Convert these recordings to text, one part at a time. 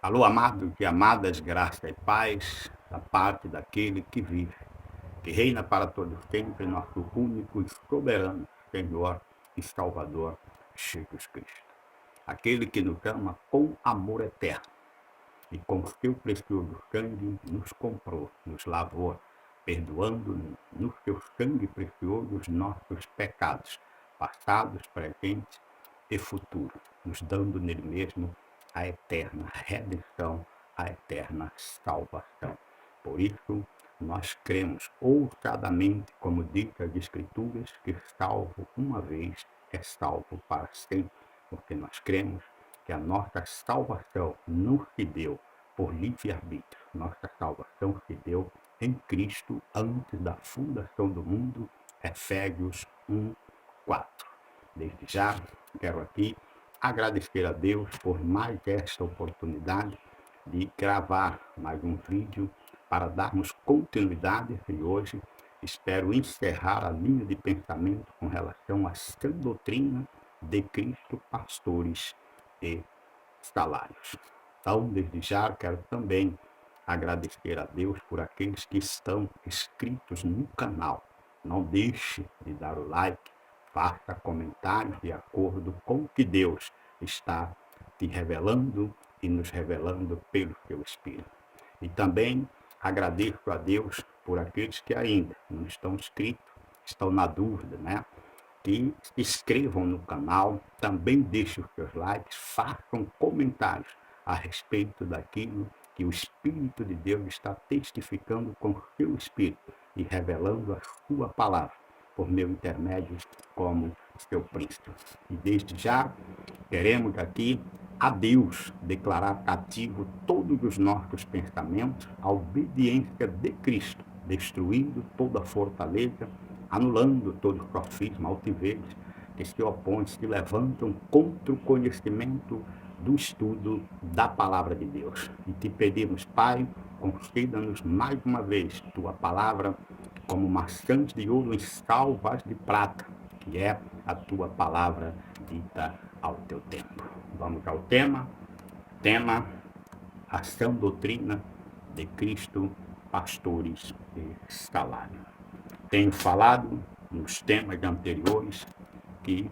Alô, amados e amadas, graça e paz da parte daquele que vive, que reina para todos sempre, nosso único e soberano Senhor e Salvador, Jesus Cristo. Aquele que nos ama com amor eterno e com seu precioso sangue nos comprou, nos lavou, perdoando no seu sangue precioso os nossos pecados, passados, presentes e futuros, nos dando nele mesmo a eterna redenção, a eterna salvação. Por isso, nós cremos ousadamente, como diz as Escrituras, que salvo uma vez é salvo para sempre, porque nós cremos que a nossa salvação não se deu por livre-arbítrio. Nossa salvação se deu em Cristo antes da fundação do mundo. Efésios 1:4. Desde já, quero aqui agradecer a Deus por mais esta oportunidade de gravar mais um vídeo para darmos continuidade e hoje espero encerrar a linha de pensamento com relação à sã doutrina de Cristo, pastores e salários. Então, desde já, quero também agradecer a Deus por aqueles que estão inscritos no canal. Não deixe de dar o like, faça comentários de acordo com o que Deus está te revelando e nos revelando pelo seu Espírito. E também agradeço a Deus por aqueles que ainda não estão inscritos, estão na dúvida, né? Que se inscrevam no canal, também deixem os seus likes, façam comentários a respeito daquilo que o Espírito de Deus está testificando com o seu Espírito e revelando a sua palavra por meu intermédio como seu príncipe. E desde já, queremos aqui a Deus declarar cativo todos os nossos pensamentos à obediência de Cristo, destruindo toda fortaleza, anulando todo sofisma, altivez que se opõe, se levantam contra o conhecimento do estudo da palavra de Deus. E te pedimos, Pai, conceda-nos mais uma vez tua palavra como maçãs de ouro em salvas de prata, que é a tua palavra dita ao teu tempo. Vamos ao tema, a sã doutrina de Cristo, pastores e salário. Tenho falado nos temas anteriores que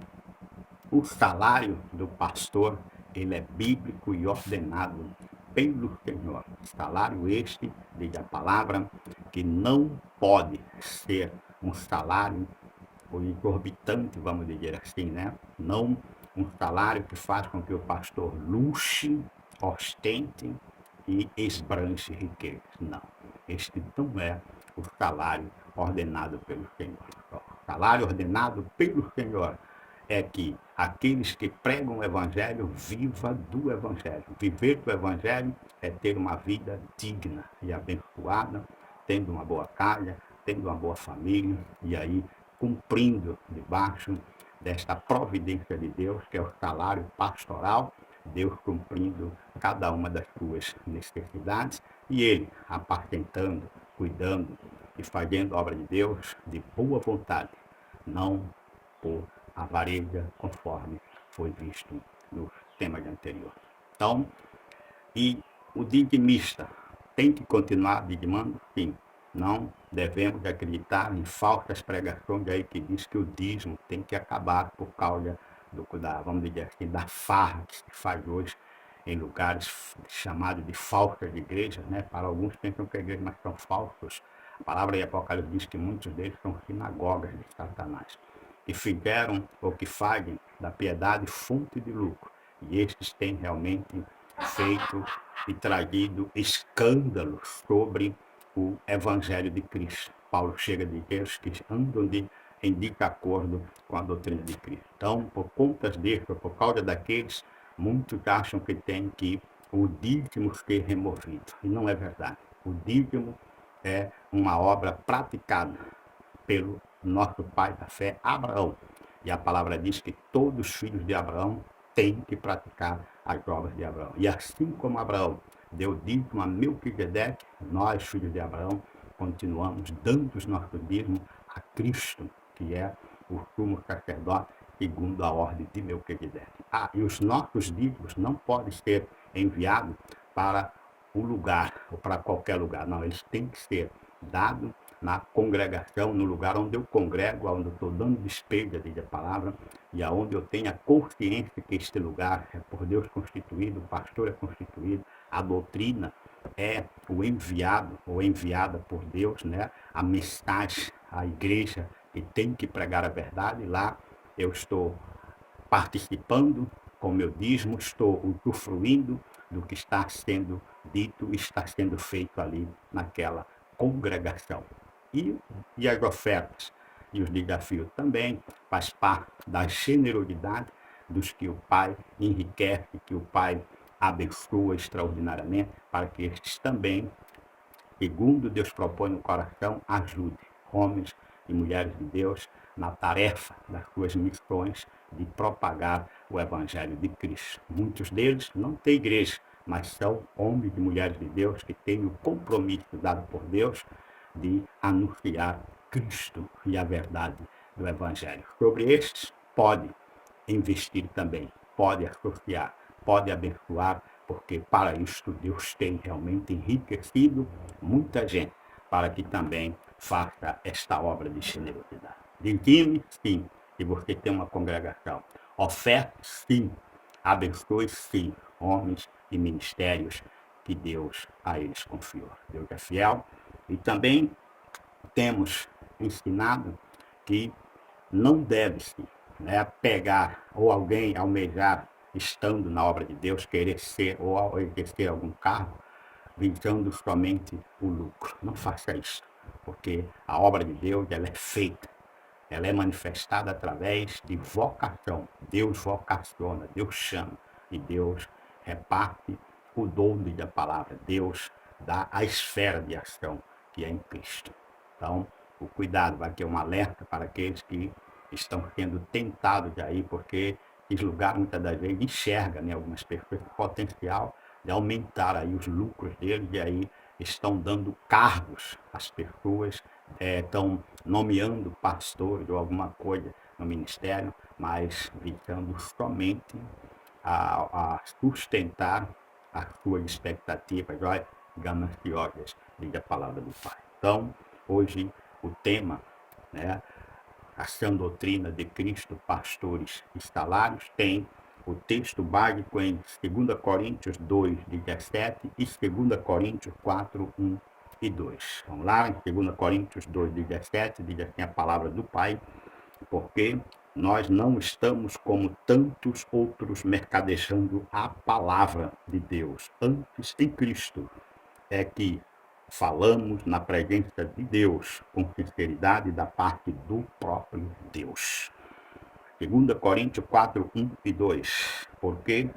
o salário do pastor ele é bíblico e ordenado pelo Senhor. Salário este, diz a palavra, que não pode ser um salário exorbitante, vamos dizer assim, né? Não um salário que faz com que o pastor luxe, ostente e esbranche riquezas. Não. Este não é o salário ordenado pelo Senhor. O salário ordenado pelo Senhor é que aqueles que pregam o Evangelho viva do Evangelho. Viver do Evangelho é ter uma vida digna e abençoada, tendo uma boa casa, tendo uma boa família, e aí cumprindo debaixo desta providência de Deus, que é o salário pastoral, Deus cumprindo cada uma das suas necessidades, e Ele apacentando, cuidando e fazendo a obra de Deus de boa vontade, não por avareza, conforme foi visto no tema anterior. Então, e o dizimista tem que continuar dizimando? Sim. Não devemos acreditar em falsas pregações aí que diz que o dízimo tem que acabar por causa vamos dizer assim, da farra que se faz hoje em lugares chamados de falsas igrejas, né? Para alguns pensam que as igrejas mas são falsos. A palavra em Apocalipse diz que muitos deles são sinagogas de Satanás, que fizeram ou que fazem da piedade fonte de lucro. E estes têm realmente feito e trazido escândalo sobre o Evangelho de Cristo. Paulo chega a dizer que andam em desacordo com a doutrina de Cristo. Então, por conta disso, por causa daqueles, muitos acham que tem que o dízimo ser removido. E não é verdade. O dízimo é uma obra praticada pelo nosso pai da fé, Abraão. E a palavra diz que todos os filhos de Abraão têm que praticar as obras de Abraão. E assim como Abraão deu dízimo a Melquisedeque, nós, filhos de Abraão, continuamos dando os nossos dízimos a Cristo, que é o sumo sacerdote, segundo a ordem de Melquisedeque. E os nossos dízimos não podem ser enviados para o lugar, ou para qualquer lugar. Não, eles têm que ser dados na congregação, no lugar onde eu congrego, onde eu estou dando despejo da palavra, e aonde eu tenho a consciência que este lugar é por Deus constituído, o pastor é constituído, a doutrina é o enviado ou enviada por Deus, né? A mensagem, a igreja que tem que pregar a verdade. Lá eu estou participando com meu dízimo, estou usufruindo do que está sendo dito, está sendo feito ali naquela congregação. E as ofertas e os desafios também faz parte da generosidade dos que o Pai enriquece, que o Pai abençoa extraordinariamente, para que estes também, segundo Deus propõe no coração, ajudem homens e mulheres de Deus na tarefa das suas missões de propagar o Evangelho de Cristo. Muitos deles não têm igreja, mas são homens e mulheres de Deus que têm o compromisso dado por Deus de anunciar Cristo e a verdade do Evangelho. Sobre estes, pode investir também, pode associar, pode abençoar, porque para isto Deus tem realmente enriquecido muita gente, para que também faça esta obra de generosidade. Dizime, sim, se você tem uma congregação. Oferta, sim. Abençoe, sim, homens e ministérios que Deus a eles confiou. Deus é fiel. E também temos ensinado que não deve-se, né, pegar ou alguém almejar, estando na obra de Deus, querer ser ou exercer algum cargo, visando somente o lucro. Não faça isso, porque a obra de Deus ela é feita, ela é manifestada através de vocação. Deus vocaciona, Deus chama e Deus reparte o dom da palavra. Deus dá a esfera de ação que é em Cristo. Então, o cuidado vai ter um alerta para aqueles que estão sendo tentados aí, porque esse lugar muitas das vezes enxerga, né, algumas pessoas o potencial de aumentar aí os lucros deles, e aí estão dando cargos às pessoas, estão nomeando pastores ou alguma coisa no ministério, mas visando somente a sustentar as suas expectativas, olha, gananciosas, diz a palavra do Pai. Então, hoje o tema, né, a sã doutrina de Cristo, pastores e salários, tem o texto básico em 2 Coríntios 2, 17 e 2 Coríntios 4, 1 e 2. Vamos lá, em 2 Coríntios 2, 17, diz assim a palavra do Pai: porque nós não estamos como tantos outros mercadejando a palavra de Deus. Antes, em Cristo, é que falamos na presença de Deus, com sinceridade da parte do próprio Deus. 2 Coríntios 4, 1 e 2. Porque,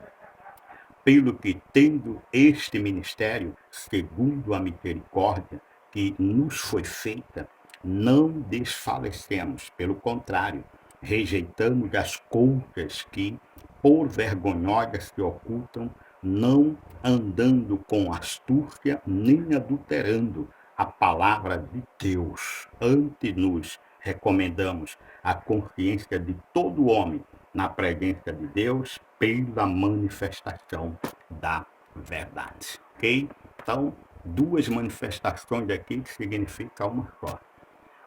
pelo que tendo este ministério, segundo a misericórdia que nos foi feita, não desfalecemos, pelo contrário, rejeitamos as coisas que, por vergonhosas, se ocultam, não andando com astúcia, nem adulterando a palavra de Deus. Antes nos recomendamos a consciência de todo homem na presença de Deus pela manifestação da verdade. Ok? Então, duas manifestações aqui que significam uma só.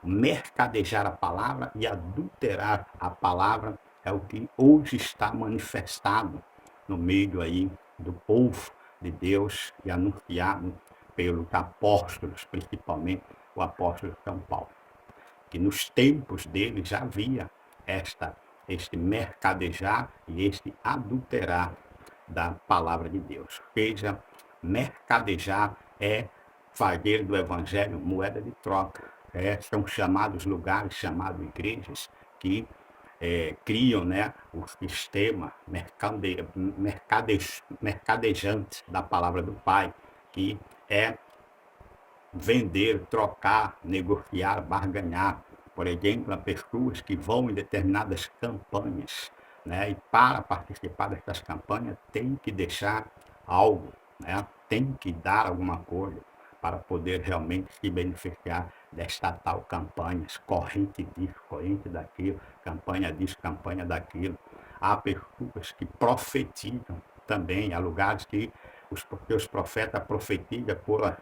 Mercadejar a palavra e adulterar a palavra é o que hoje está manifestado no meio aí do povo de Deus e anunciado pelos apóstolos, principalmente o apóstolo São Paulo. Que nos tempos dele já havia este mercadejar e este adulterar da palavra de Deus. Ou seja, mercadejar é fazer do evangelho moeda de troca. São chamados lugares, chamados igrejas, que criam, né, o sistema mercadejante da palavra do Pai, que é vender, trocar, negociar, barganhar. Por exemplo, há pessoas que vão em determinadas campanhas, né? E para participar dessas campanhas tem que deixar algo, né? Tem que dar alguma coisa para poder realmente se beneficiar desta tal campanha, corrente disso, corrente daquilo, campanha disso, campanha daquilo. Há pessoas que profetizam também, há lugares que porque os profetas profetizam por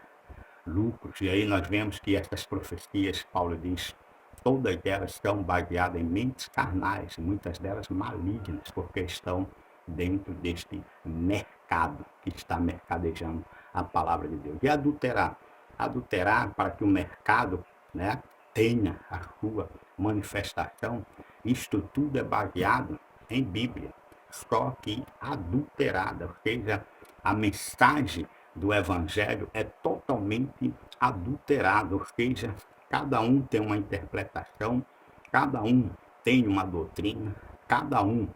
lucros. E aí nós vemos que essas profecias, Paulo diz, todas elas estão baseadas em mentes carnais, muitas delas malignas, porque estão dentro deste mercado que está mercadejando a palavra de Deus. E adulterar para que o mercado, né, tenha a sua manifestação, isto tudo é baseado em Bíblia, só que adulterada, ou seja, a mensagem do Evangelho é totalmente adulterada, ou seja, cada um tem uma interpretação, cada um tem uma doutrina, cada um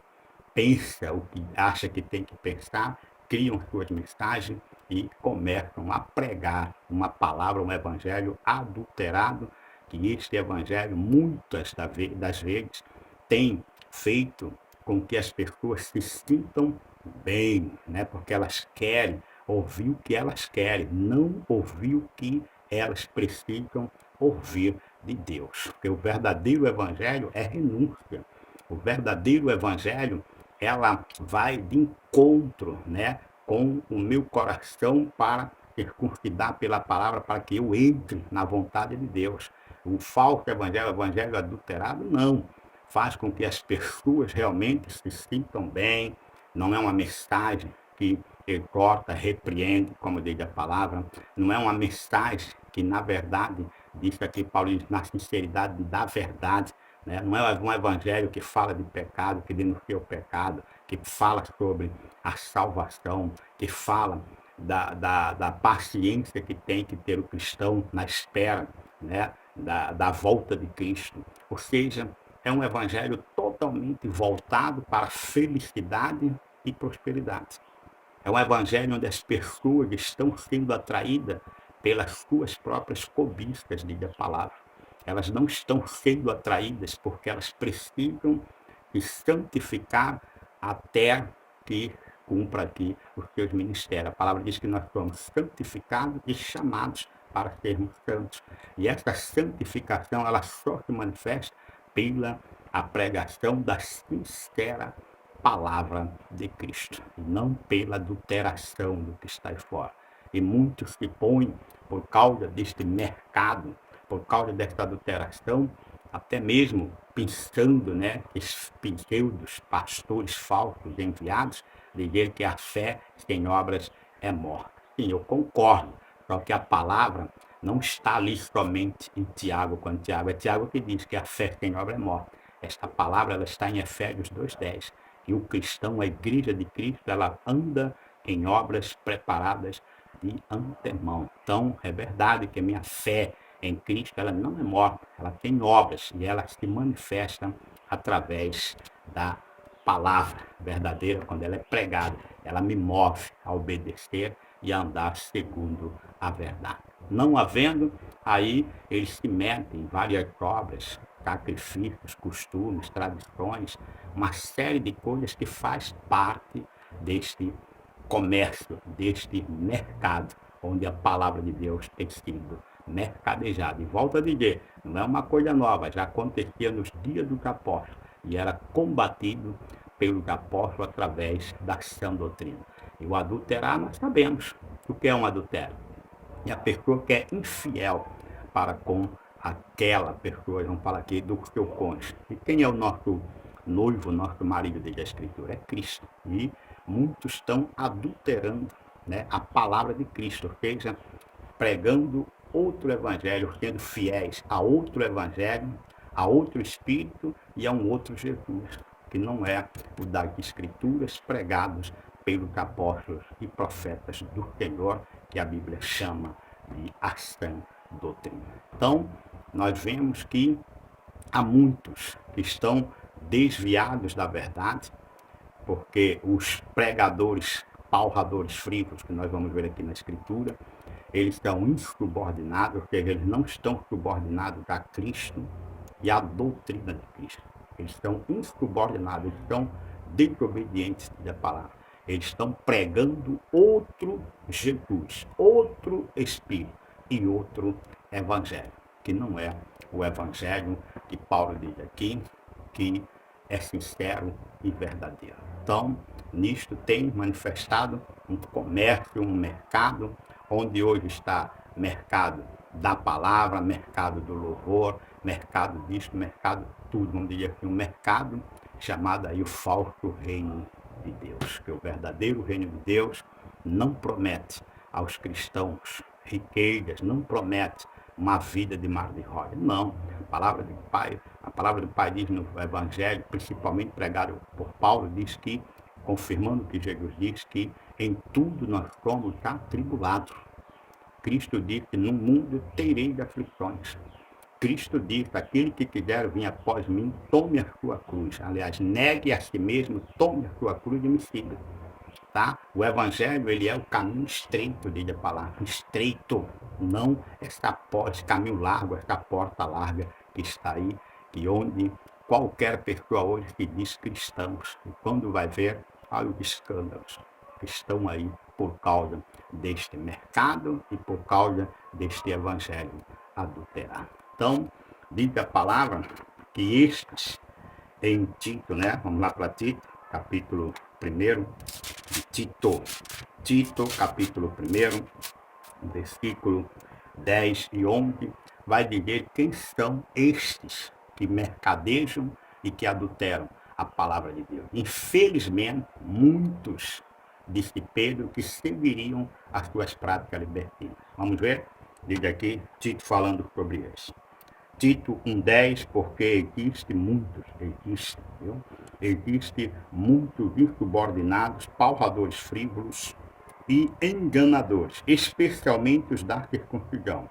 pensa o que acha que tem que pensar, criam suas mensagens e começam a pregar uma palavra, um evangelho adulterado, que este evangelho, muitas das vezes, tem feito com que as pessoas se sintam bem, né? Porque elas querem ouvir o que elas querem, não ouvir o que elas precisam ouvir de Deus. Porque o verdadeiro evangelho é renúncia. O verdadeiro evangelho, ela vai de encontro, né, com o meu coração para circuncidar pela palavra, para que eu entre na vontade de Deus. O falso evangelho, o evangelho adulterado, não. Faz com que as pessoas realmente se sintam bem, não é uma mensagem que exorta, repreende, como diz a palavra, não é uma mensagem que, na verdade, diz aqui Paulo, na sinceridade da verdade, né? Não é um evangelho que fala de pecado, que denuncia o pecado, que fala sobre a salvação, que fala da paciência que tem que ter o cristão na espera, né, da volta de Cristo. Ou seja, é um evangelho totalmente voltado para a felicidade e prosperidade. É um evangelho onde as pessoas estão sendo atraídas pelas suas próprias cobiças, diz a palavra. Elas não estão sendo atraídas porque elas precisam se santificar até que cumpra aqui os seus ministérios. A palavra diz que nós somos santificados e chamados para sermos santos. E essa santificação, ela só se manifesta pela a pregação da sincera palavra de Cristo, e não pela adulteração do que está aí fora. E muitos se põem, por causa deste mercado, por causa desta adulteração, até mesmo pensando, né, esses pseudos pastores falsos enviados, dizer que a fé sem obras é morta. Sim, eu concordo, só que a palavra não está ali somente em Tiago, quando Tiago é Tiago que diz que a fé sem obra é morta. Esta palavra ela está em Efésios 2:10. E o cristão, a igreja de Cristo, ela anda em obras preparadas de antemão. Então, é verdade que a minha fé em Cristo, ela não é morta, ela tem obras e ela se manifesta através da palavra verdadeira, quando ela é pregada, ela me move a obedecer e a andar segundo a verdade. Não havendo, aí eles se metem em várias obras, sacrifícios, costumes, tradições, uma série de coisas que faz parte deste comércio, deste mercado, onde a palavra de Deus tem sido mercadejada. E volto a dizer, não é uma coisa nova, já acontecia nos dias dos apóstolos e era combatido pelos apóstolos através da sã doutrina. E o adulterar, nós sabemos o que é um adultério. E a pessoa que é infiel para com aquela pessoa, vamos falar aqui do seu cônjuge. E quem é o nosso noivo, nosso marido, diz a Escritura? É Cristo. E muitos estão adulterando, né, a palavra de Cristo, ou seja, pregando outro evangelho, sendo fiéis a outro evangelho, a outro Espírito e a um outro Jesus, que não é o das Escrituras pregados pelos apóstolos e profetas do Senhor, que a Bíblia chama de a sã doutrina. Então, nós vemos que há muitos que estão desviados da verdade, porque os pregadores, palradores frívolos, que nós vamos ver aqui na Escritura, eles estão insubordinados, ou seja, eles não estão subordinados a Cristo e à doutrina de Cristo. Eles estão insubordinados, eles estão desobedientes da palavra. Eles estão pregando outro Jesus, outro Espírito e outro Evangelho, que não é o Evangelho que Paulo diz aqui, que é sincero e verdadeiro. Então, nisto tem manifestado um comércio, um mercado, onde hoje está mercado da palavra, mercado do louvor, mercado disto, mercado tudo, vamos dizer assim, um mercado chamado aí o falso reino de Deus, que o verdadeiro reino de Deus não promete aos cristãos riquezas, não promete uma vida de mar de rosa. Não, a palavra do Pai diz no Evangelho, principalmente pregado por Paulo, diz que, confirmando o que Jesus diz, que em tudo nós somos atribulados. Cristo diz que no mundo tereis aflições. Cristo diz, aquele que quiser vir após mim, tome a sua cruz. Aliás, negue a si mesmo, tome a sua cruz e me siga. Tá? O Evangelho, ele é o caminho estreito, diz a palavra, estreito, não esse caminho largo, essa porta larga que está aí, que onde qualquer pessoa hoje que diz cristãos, e quando vai ver, olha os escândalos que estão aí por causa deste mercado e por causa deste Evangelho adulterado. Então, diz a palavra que estes, em Tito, né? Vamos lá para Tito, capítulo 1, Tito, capítulo 1, versículo 10 e 11, vai dizer quem são estes que mercadejam e que adulteram a palavra de Deus. Infelizmente, muitos, disse Pedro, que seguiriam as suas práticas libertinas. Vamos ver? Diz aqui, Tito falando sobre isso. Tito 1,10, porque existe muitos insubordinados, palradores frívolos e enganadores, especialmente os da circuncisão.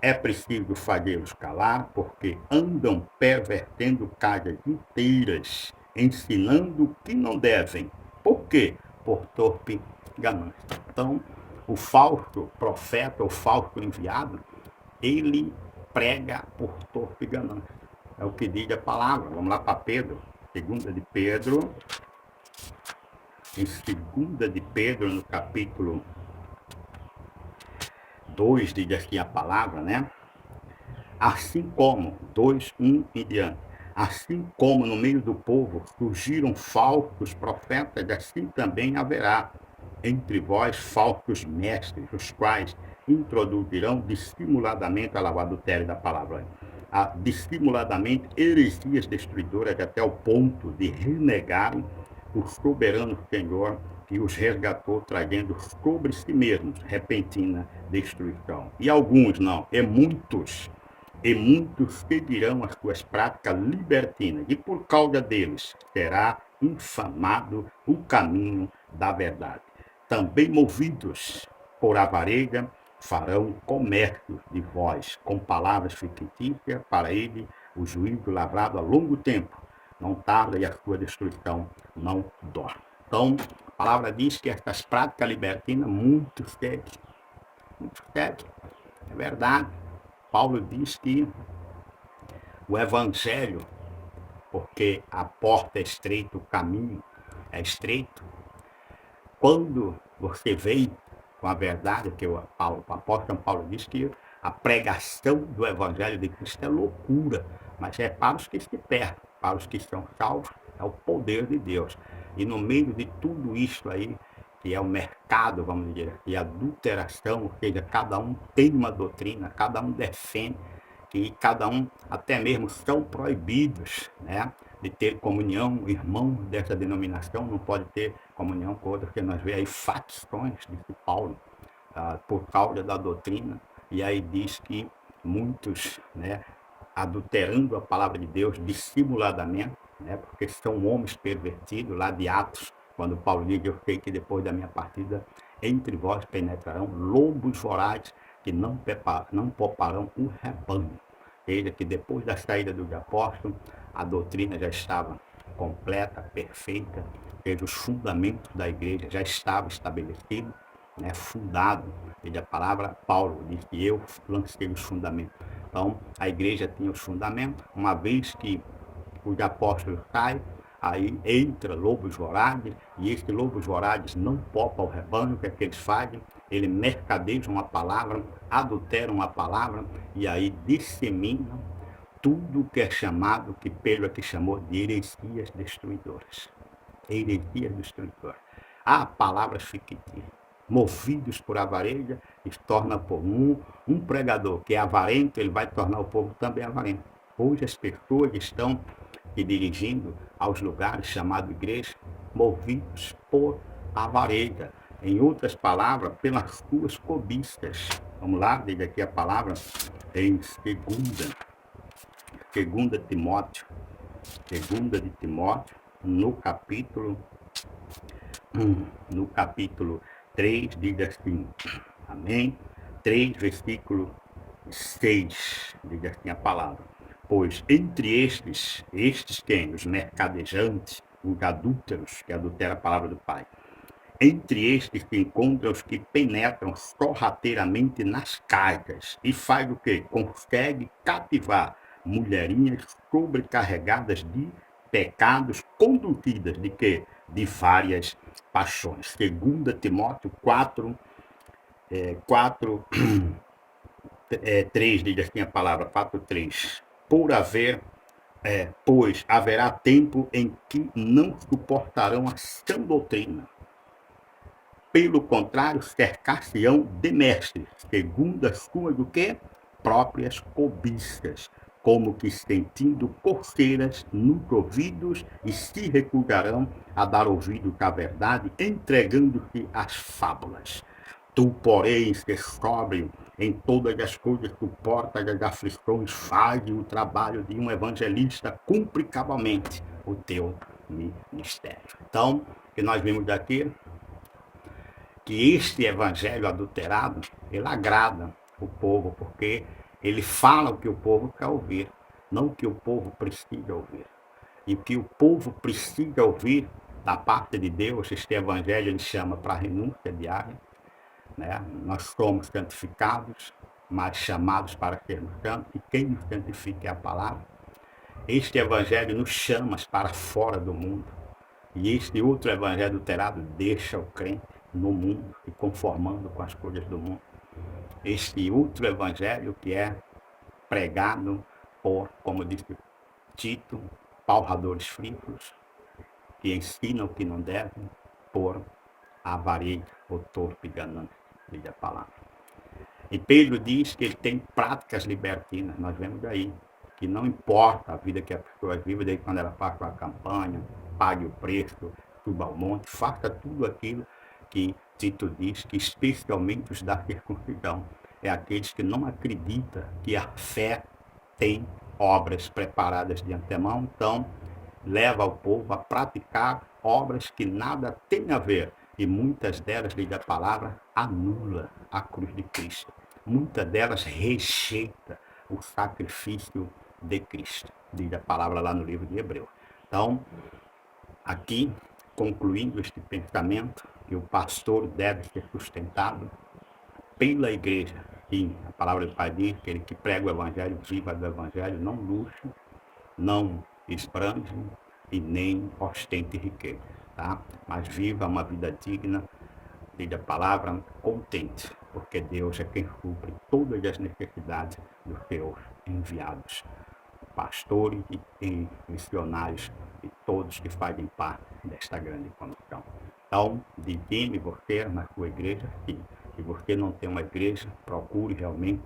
É preciso fazê-los calar, porque andam pervertendo casas inteiras, ensinando o que não devem. Por quê? Por torpe ganância. Então, o falso profeta, o falso enviado, ele prega por torpe ganância. É o que diz a palavra. Vamos lá para Pedro, 2 de Pedro. Em 2 de Pedro, no capítulo 2, diz assim a palavra, né? Assim como, 2, 1 e diante. Assim como no meio do povo surgiram falsos profetas, assim também haverá entre vós falsos mestres, os quais introduzirão dissimuladamente, olha lá o adultério da palavra, dissimuladamente heresias destruidoras até o ponto de renegarem o soberano Senhor que os resgatou, trazendo sobre si mesmos repentina destruição. E alguns não, e muitos seguirão as suas práticas libertinas, e por causa deles será infamado o caminho da verdade. Também movidos por avareza, farão comércio de vós, com palavras fictícias, para ele o juízo lavrado a longo tempo. Não tarda e a sua destruição não dorme. Então, a palavra diz que estas práticas libertinas, muitos seguem. É verdade. Paulo diz que o Evangelho, porque a porta é estreita, o caminho é estreito, quando você vem com a verdade, que o apóstolo Paulo diz que a pregação do Evangelho de Cristo é loucura, mas é para os que se perdem, para os que são salvos, é o poder de Deus. E no meio de tudo isso aí, que é o mercado, vamos dizer, e a adulteração, ou seja, cada um tem uma doutrina, cada um defende, e cada um até mesmo são proibidos, né, de ter comunhão. O irmão dessa denominação não pode ter comunhão com outra, porque nós vemos aí facções, disse Paulo, por causa da doutrina, e aí diz que muitos, né, adulterando a palavra de Deus dissimuladamente, né, porque são homens pervertidos, lá de Atos, quando Paulo diz, eu sei que depois da minha partida, entre vós penetrarão lobos vorazes que não pouparão o rebanho. Veja que depois da saída dos apóstolos, a doutrina já estava completa, perfeita, os fundamentos da igreja já estavam estabelecidos, né, fundado. Veja a palavra, Paulo diz que eu lancei os fundamentos. Então, a igreja tinha os fundamentos, uma vez que os apóstolos saem, aí entra lobos vorazes, e esses lobos vorazes não popam o rebanho. O que é que eles fazem? Eles mercadejam a palavra, adulteram a palavra, e aí disseminam tudo que é chamado, que Pedro aqui chamou de heresias destruidoras. Heresias destruidoras. a palavras fictícias. Movidos por avareza, se torna por um pregador que é avarento, ele vai tornar o povo também avarento. Hoje as pessoas estão se dirigindo aos lugares chamados igreja, movidos por avareza. Em outras palavras, pelas suas cobiças. Vamos lá, diga aqui a palavra em segunda Timóteo, segunda de Timóteo, no capítulo 3, diz assim, amém? 3, versículo 6, diz assim a palavra. Pois entre estes quem? Os mercadejantes, os adúlteros, que adulteram a palavra do Pai. Entre estes se encontram os que penetram sorrateiramente nas casas e faz o quê? Consegue cativar mulherinhas sobrecarregadas de pecados, conduzidas de quê? De várias paixões. Segunda Timóteo 4, 3, diz assim a palavra, 4:3. Pois haverá tempo em que não suportarão a sã doutrina. Pelo contrário, cercar-se-ão de mestres, segundo as suas do quê? Próprias cobiças, como que sentindo coceiras nos ouvidos, e se recusarão a dar ouvido à verdade, entregando-se às fábulas. Tu, porém, se sóbrio em todas as coisas, suporta as aflições, faz o trabalho de um evangelista, cumpre cabalmente o teu ministério. Então, o que nós vimos daqui, que este evangelho adulterado, ele agrada o povo, porque ele fala o que o povo quer ouvir, não o que o povo precisa ouvir. E o que o povo precisa ouvir da parte de Deus, este evangelho ele chama para a renúncia diária, né? Nós somos santificados, mas chamados para sermos santos, e quem nos santifica é a palavra. Este evangelho nos chama para fora do mundo, e este outro evangelho adulterado deixa o crente no mundo e conformando com as coisas do mundo. Este outro evangelho que é pregado por, como disse Tito, palradores frívolos, que ensinam o que não devem, por avareza ou torpe ganância, diz a palavra. E Pedro diz que ele tem práticas libertinas, nós vemos aí, que não importa a vida que a pessoa vive, desde quando ela faz uma campanha, pague o preço, suba ao monte, faça tudo aquilo que Tito diz, que especialmente os da circuncisão, é aqueles que não acreditam que a fé tem obras preparadas de antemão, então leva o povo a praticar obras que nada têm a ver, e muitas delas, diz a palavra, anula a cruz de Cristo. Muitas delas rejeita o sacrifício de Cristo, diz a palavra lá no livro de Hebreus. Então, aqui, concluindo este pensamento, que o pastor deve ser sustentado pela igreja. Sim, a palavra do Pai diz que ele que prega o evangelho, viva do evangelho, não luxe, não esbranche e nem ostente riqueza, tá? Mas viva uma vida digna, diz a palavra, contente, porque Deus é quem supre todas as necessidades dos seus enviados, pastores e missionários e todos que fazem parte desta grande comissão. Então, divine você na sua igreja, se você não tem uma igreja, procure realmente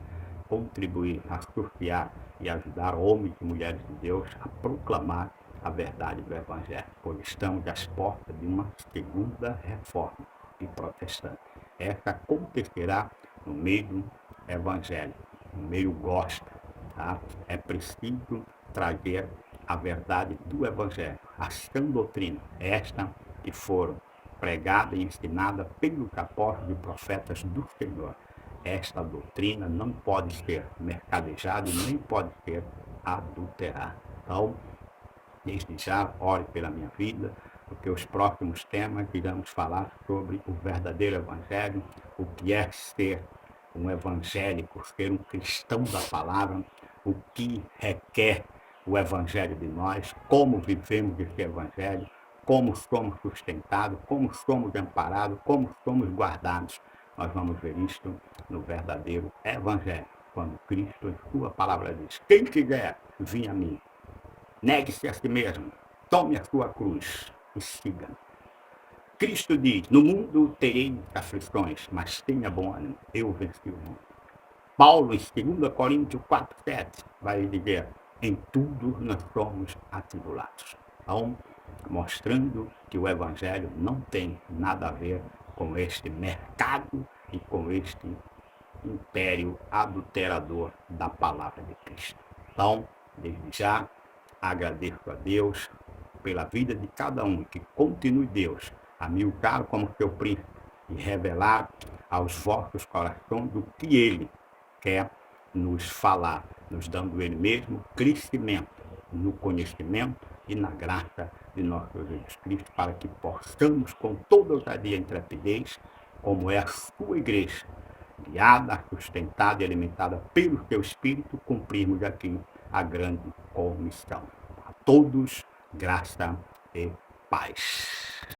contribuir, associar e ajudar homens e mulheres de Deus a proclamar a verdade do Evangelho, pois estamos às portas de uma segunda reforma de protestante. Essa acontecerá no meio do Evangelho, no meio gospel, tá? É preciso trazer a verdade do Evangelho, a sã doutrina, esta que foram pregada e ensinada pelos apóstolos e profetas do Senhor. Esta doutrina não pode ser mercadejada e nem pode ser adulterada. Então, desde já, ore pela minha vida, porque os próximos temas iremos falar sobre o verdadeiro evangelho, o que é ser um evangélico, ser um cristão da palavra, o que requer o evangelho de nós, como vivemos esse evangelho, como somos sustentados, como somos amparados, como somos guardados. Nós vamos ver isto no verdadeiro evangelho, quando Cristo, em sua palavra, diz: quem quiser vir a mim, negue-se a si mesmo, tome a sua cruz e siga. Cristo diz: no mundo terei aflições, mas tenha bom ânimo, eu venci o mundo. Paulo, em 2 Coríntios 4,7, vai dizer: em tudo nós somos atribulados. Então, mostrando que o Evangelho não tem nada a ver com este mercado e com este império adulterador da palavra de Cristo. Então, desde já, agradeço a Deus pela vida de cada um, que continue Deus a me usar como seu príncipe e revelar aos vossos corações o que Ele quer nos falar, nos dando Ele mesmo crescimento no conhecimento e na graça de nosso Jesus Cristo, para que possamos com toda ousadia e intrepidez, como é a sua igreja, guiada, sustentada e alimentada pelo seu Espírito, cumprirmos aqui a grande comissão. A todos, graça e paz.